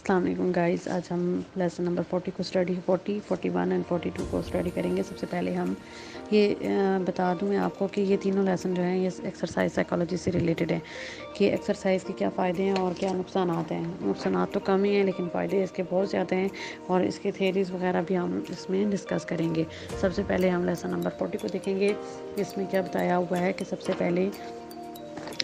السلام علیکم گائز، آج ہم لیسن نمبر 40 کو اسٹڈی 40، 41 اینڈ 42 کو اسٹڈی کریں گے۔ سب سے پہلے ہم یہ بتا دوں میں آپ کو کہ یہ تینوں لیسن جو ہیں یہ ایکسرسائز سائیکالوجی سے ریلیٹڈ ہیں کہ ایکسرسائز کے کیا فائدے ہیں اور کیا نقصانات ہیں۔ نقصانات تو کم ہی ہیں لیکن فائدے اس کے بہت زیادہ ہیں اور اس کے تھیریز وغیرہ بھی ہم اس میں ڈسکس کریں گے۔ سب سے پہلے ہم لیسن نمبر 40 کو دیکھیں گے۔ اس میں کیا بتایا ہوا ہے کہ سب سے پہلے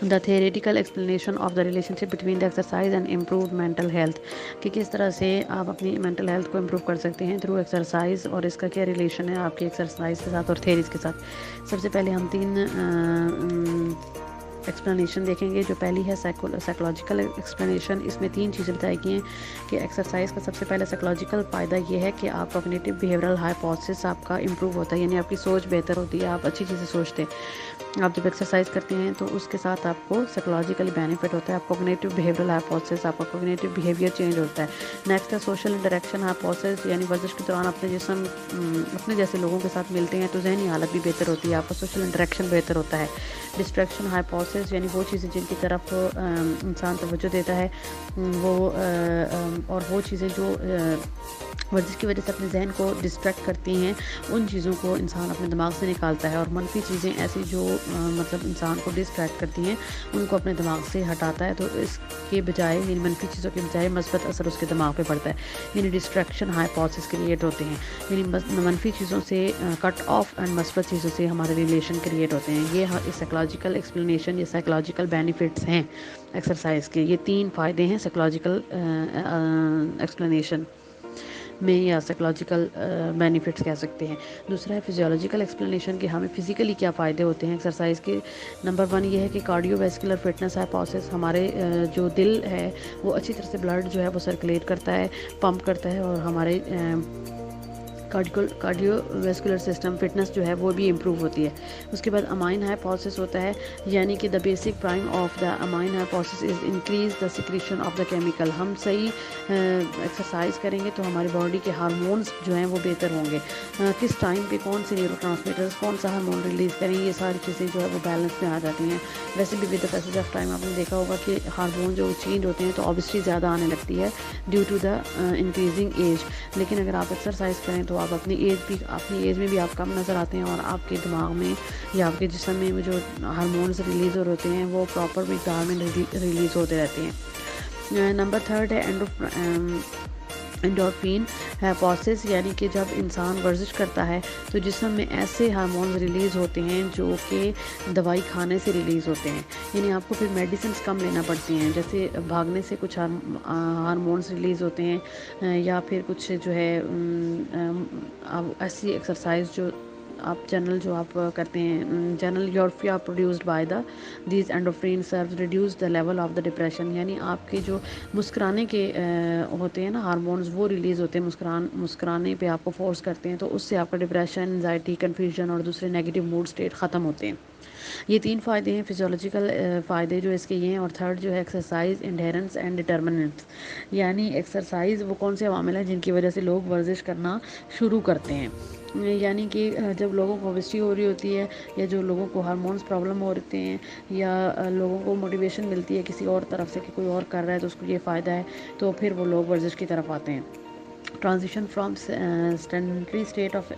the theoretical explanation of the relationship between the exercise and improved mental health, کہ کس طرح سے آپ اپنی مینٹل ہیلتھ کو امپروو کر سکتے ہیں تھرو ایکسرسائز، اور اس کا کیا ریلیشن ہے آپ کی ایکسرسائز کے ساتھ اور تھیریز کے ساتھ۔ سب سے پہلے ہم تین ایکسپلینیشن دیکھیں گے۔ جو پہلی ہے سائیکولوجیکل ایکسپلینیشن، اس میں تین چیزیں بتائی گئی ہیں کہ ایکسرسائز کا سب سے پہلے سائیکولوجیکل فائدہ یہ ہے کہ آپ کوگنیٹو بیہیورل ہائپوتھسس آپ کا امپروو ہوتا ہے، یعنی آپ کی سوچ بہتر ہوتی ہے، آپ اچھی چیزیں سوچتے ہیں۔ آپ جب ایکسرسائز کرتے ہیں تو اس کے ساتھ آپ کو سائیکولوجیکلی بینیفٹ ہوتا ہے، آپ کوگنیٹو بیہیورل ہائپوتھسس، آپ کا کوگنیٹو بیہیویئر چینج ہوتا ہے۔ نیکسٹ ہے سوشل انٹریکشن ہائپوتھسس، یعنی ورزش کے دوران اپنے جیسے لوگوں کے ساتھ ملتے ہیں تو ذہنی حالت بھی بہتر ہوتی ہے، آپ کا سوشل انٹریکشن بہتر ہوتا ہے۔ ڈسٹریکشن ہائپوتھسس، یعنی وہ چیزیں جن کی طرف انسان توجہ دیتا ہے اور وہ چیزیں جو ورزش کی وجہ سے اپنے ذہن کو ڈسٹریکٹ کرتی ہیں، ان چیزوں کو انسان اپنے دماغ سے نکالتا ہے، اور منفی چیزیں ایسی جو مطلب انسان کو ڈسٹریکٹ کرتی ہیں ان کو اپنے دماغ سے ہٹاتا ہے، تو اس کے بجائے یعنی منفی چیزوں کے بجائے مثبت اثر اس کے دماغ پہ پڑتا ہے، یعنی ڈسٹریکشن ہائپوتھسس کریٹ ہوتے ہیں، یعنی منفی چیزوں سے کٹ آف اینڈ مثبت چیزوں سے ہمارے ریلیشن کریٹ ہوتے ہیں۔ یہ سائیکولوجیکل ایکسپلینیشن، یہ سائیکولوجیکل بینیفٹس ہیں ایکسرسائز کے۔ یہ تین فائدے ہیں سائیکولوجیکل ایکسپلینیشن میں یا سائیکولوجیکل بینیفٹس کہہ سکتے ہیں۔ دوسرا ہے فزیولوجیکل ایکسپلینیشن کہ ہمیں فزیکلی کیا فائدے ہوتے ہیں ایکسرسائز کے۔ نمبر 1 یہ ہے کہ کارڈیو ویسکولر فٹنس ہائپوتھسس، ہمارے جو دل ہے وہ اچھی طرح سے بلڈ جو ہے وہ سرکولیٹ کرتا ہے، پمپ کرتا ہے، اور ہمارے کارڈیو ویسکولر سسٹم فٹنس جو ہے وہ بھی امپروو ہوتی ہے۔ اس کے بعد امائن ہائپوتھسس ہوتا ہے، یعنی کہ the basic prime of the amine hypothesis is increase the secretion of the chemical. ہم صحیح ایکسرسائز کریں گے تو ہماری باڈی کے ہارمونس جو ہیں وہ بہتر ہوں گے۔ کس ٹائم پہ کون سے نیورو ٹرانسمیٹرز کون سا ہارمون ریلیز کریں، یہ ساری چیزیں جو ہے وہ بیلنس میں آ جاتی ہیں۔ ویسے بھی with the passage of time آپ نے دیکھا ہوگا کہ ہارمون جو چینج ہوتے ہیں تو اوبیسٹی زیادہ آنے لگتی ہے due to the increasing age, لیکن اگر آپ ایکسرسائز کریں تو آپ اپنی ایج میں بھی آپ کم نظر آتے ہیں، اور آپ کے دماغ میں یا آپ کے جسم میں جو ہارمونز ریلیز ہوتے ہیں وہ پراپر مقدار میں ریلیز ہوتے رہتے ہیں۔ نمبر 3 ہے اینڈورفین ہائپوتھسس، یعنی کہ جب انسان ورزش کرتا ہے تو جسم میں ایسے ہارمونز ریلیز ہوتے ہیں جو کہ دوائی کھانے سے ریلیز ہوتے ہیں، یعنی آپ کو پھر میڈیسنز کم لینا پڑتی ہیں، جیسے بھاگنے سے کچھ ہارمونز ریلیز ہوتے ہیں، یا پھر کچھ جو ہے ایسی ایکسرسائز جو آپ جو آپ کرتے ہیں، جنرل یورفیا produced by these endorphin serve reduce the level of the depression, یعنی آپ کے جو مسکرانے کے ہوتے ہیں نا ہارمونز وہ ریلیز ہوتے ہیں، مسکرانے پہ آپ کو فورس کرتے ہیں، تو اس سے آپ کا ڈپریشن، انزائٹی، کنفیوژن اور دوسرے نیگیٹو موڈ اسٹیٹ ختم ہوتے ہیں۔ یہ 3 فائدے ہیں فزیولوجیکل فائدے جو اس کے یہ ہیں، اور 3rd جو ہے ایکسرسائز انڈیرنس اینڈ ڈٹرمنٹس، یعنی ایکسرسائز وہ کون سے عوامل ہیں جن کی وجہ سے لوگ ورزش کرنا شروع کرتے ہیں، یعنی کہ جب لوگوں کو اوبیسٹی ہو رہی ہوتی ہے، یا جو لوگوں کو ہارمونز پرابلم ہو رہتے ہیں، یا لوگوں کو موٹیویشن ملتی ہے کسی اور طرف سے کہ کوئی اور کر رہا ہے تو اس کو یہ فائدہ ہے، تو پھر وہ لوگ ورزش کی طرف آتے ہیں۔ Transition from sedentary state of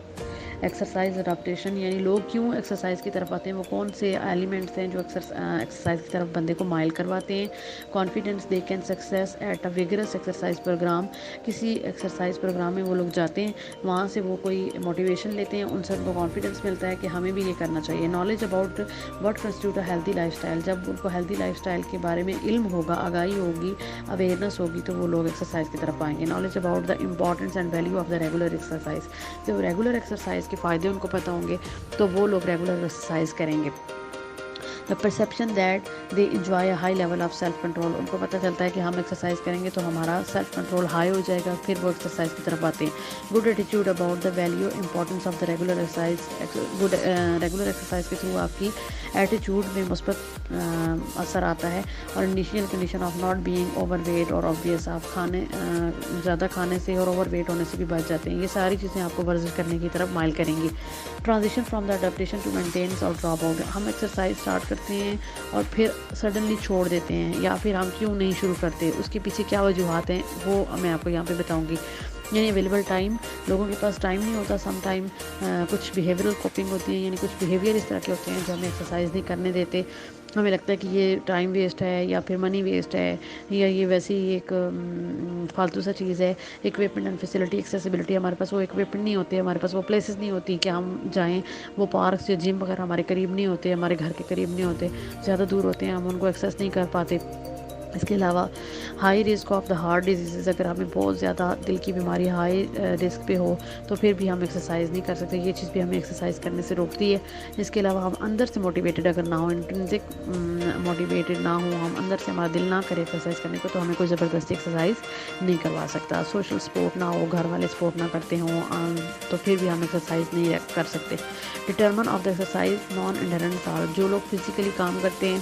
exercise adaptation, یعنی لوگ کیوں ایکسرسائز کی طرف آتے ہیں، وہ کون سے ایلیمنٹس ہیں جو ایکسرسائز کی طرف بندے کو مائل کرواتے ہیں۔ Confidence they can success at a vigorous exercise programme, کسی ایکسرسائز پروگرام میں وہ لوگ جاتے ہیں، وہاں سے وہ کوئی موٹیویشن لیتے ہیں، ان سے ان کو کانفیڈنس ملتا ہے کہ ہمیں بھی یہ کرنا چاہیے۔ Knowledge about what constitute a healthy lifestyle, جب ان کو ہیلتھی لائف اسٹائل کے بارے میں علم ہوگا، آگاہی ہوگی، اویئرنیس ہوگی، تو وہ لوگ ایکسرسائز کی طرف آئیں گے۔ Knowledge about the importance and value of the regular exercise, جب ریگولر ایکسرسائز کے فائدے ان کو پتہ ہوں گے تو وہ لوگ ریگولر ایکسرسائز کریں گے۔ The perception that they enjoy a high level of self control, ان کو پتہ چلتا ہے کہ ہم ایکسرسائز کریں گے تو ہمارا سیلف کنٹرول ہائی ہو جائے گا، پھر وہ ایکسرسائز کی طرف آتے ہیں۔ Good attitude about the value importance of the regular exercise, regular exercise کے تھرو آپ کی ایٹیچیوڈ میں مثبت اثر آتا ہے، اور initial condition of not being over weight اور آبویس، آپ زیادہ کھانے سے اور اوور ویٹ ہونے سے بھی بچ جاتے ہیں۔ یہ ساری چیزیں آپ کو ورزش کرنے کی طرف مائل کریں گی۔ Transition from the adaptation to maintenance اور ڈراپ آؤٹ، ہم ایکسرسائز اسٹارٹ کرتے کرتے ہیں اور پھر سڈنلی چھوڑ دیتے ہیں، یا پھر ہم کیوں نہیں شروع کرتے، اس کے پیچھے کیا وجوہات ہیں وہ میں آپ کو یہاں پہ بتاؤں گی۔ یعنی اویلیبل ٹائم، لوگوں کے پاس ٹائم نہیں ہوتا، سم ٹائم کچھ بیہیورل کوپنگ ہوتی ہیں، یعنی کچھ بیہیویئر اس طرح کے ہوتے ہیں جو ہمیں ایکسرسائز نہیں کرنے دیتے، ہمیں لگتا ہے کہ یہ ٹائم ویسٹ ہے یا پھر منی ویسٹ ہے، یا یہ ویسی ایک فالتو سا چیز ہے۔ اکوپمنٹ اینڈ فیسلٹی ایکسیسیبلٹی، ہمارے پاس وہ اکوپمنٹ نہیں ہوتے، ہمارے پاس وہ پلیسز نہیں ہوتی کہ ہم جائیں، وہ پارکس یا جم وغیرہ ہمارے قریب نہیں ہوتے، ہمارے گھر کے قریب نہیں ہوتے، زیادہ دور ہوتے ہیں، ہم ان کو ایکسیس نہیں کر پاتے۔ اس کے علاوہ high risk of the heart diseases, اگر ہمیں بہت زیادہ دل کی بیماری ہائی رسک پہ ہو تو پھر بھی ہم ایکسرسائز نہیں کر سکتے، یہ چیز بھی ہمیں ایکسرسائز کرنے سے روکتی ہے۔ اس کے علاوہ ہم اندر سے موٹیویٹڈ اگر نہ ہو، انٹرنسک موٹیویٹڈ نہ ہوں، ہم اندر سے ہمارا دل نہ کرے ایکسرسائز کرنے کو، تو ہمیں کوئی زبردستی ایکسرسائز نہیں کروا سکتا۔ سوشل سپورٹ نہ ہو، گھر والے سپورٹ نہ کرتے ہوں تو پھر بھی ہم ایکسرسائز نہیں کر سکتے۔ Determinants of the exercise non adherence are, جو لوگ فزیکلی کام کرتے ہیں،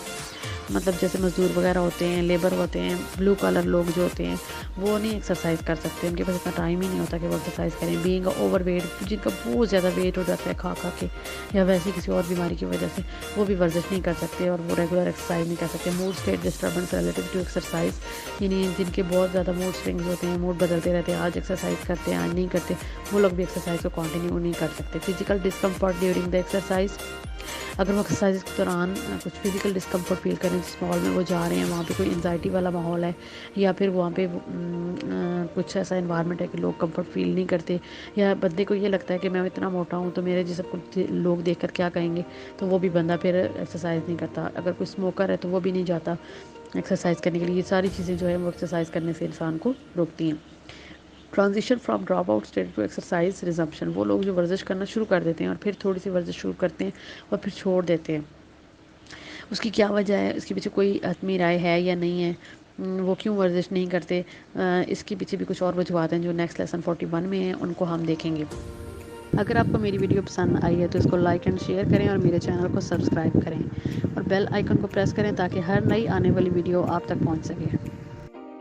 مطلب جیسے مزدور وغیرہ ہوتے ہیں، لیبر ہوتے ہیں، بلو کالر لوگ جو ہوتے ہیں، وہ نہیں ایکسرسائز کر سکتے، ان کے پاس اتنا ٹائم ہی نہیں ہوتا کہ وہ ایکسرسائز کریں۔ بینگ اوور ویٹ، جن کا بہت زیادہ ویٹ ہو جاتا ہے کھا کھا کے یا ویسی کسی اور بیماری کی وجہ سے، وہ بھی ورزش نہیں کر سکتے اور وہ ریگولر ایکسرسائز نہیں کر سکتے۔ Mood state disturbance relative to exercise, یعنی جن کے بہت زیادہ موڈ سوئنگز ہوتے ہیں، موڈ بدلتے رہتے ہیں، آج ایکسرسائز کرتے ہیں آج نہیں کرتے، وہ لوگ بھی ایکسرسائز کو کنٹینیو نہیں کر سکتے۔ Physical discomfort during the exercise, اگر وہ ایکسرسائز کے دوران کچھ فزیکل ڈسکمفرٹ فیل کریں، جس ماحول میں وہ جا رہے ہیں وہاں پہ کوئی انزائٹی والا ماحول ہے، یا پھر وہاں پہ کچھ ایسا انوائرمنٹ ہے کہ لوگ کمفرٹ فیل نہیں کرتے، یا بندے کو یہ لگتا ہے کہ میں اتنا موٹا ہوں تو میرے جسم کو لوگ دیکھ کر کیا کہیں گے، تو وہ بھی بندہ پھر ایکسرسائز نہیں کرتا۔ اگر کوئی اسموکر ہے تو وہ بھی نہیں جاتا ایکسرسائز کرنے کے لیے۔ یہ ساری چیزیں جو ہے وہ ایکسرسائز کرنے سے انسان کو روکتی ہیں۔ Transition from drop out state to exercise resumption, وہ لوگ جو ورزش کرنا شروع کر دیتے ہیں اور پھر تھوڑی سی ورزش شروع کرتے ہیں اور پھر چھوڑ دیتے ہیں، اس کی کیا وجہ ہے، اس کے پیچھے کوئی حتمی رائے ہے یا نہیں ہے، وہ کیوں ورزش نہیں کرتے، اس کے پیچھے بھی کچھ اور وجوہات ہیں جو نیکسٹ لیسن 41 میں ہیں، ان کو ہم دیکھیں گے۔ اگر آپ کو میری ویڈیو پسند آئی ہے تو اس کو لائک اینڈ شیئر کریں اور میرے چینل کو سبسکرائب کریں اور بیل آئیکن کو پریس کریں تاکہ ہر نئی آنے والی ویڈیو آپ تک پہنچ سکے۔